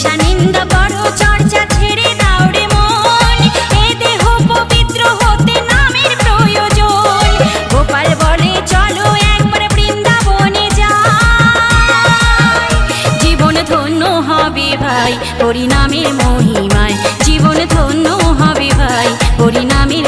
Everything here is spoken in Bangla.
হিংসা নিন্দা বড় চর্চা ছেড়ে দাও রে মন, এ দেহ পবিত্র হতে নামের প্রয়োজন। গোপাল বলে চলো একবার বৃন্দাবনে যাই, জীবন ধন্য হবে ভাই হরিনামের মহিমায়, জীবন ধন্য হবে ভাই হরিনামের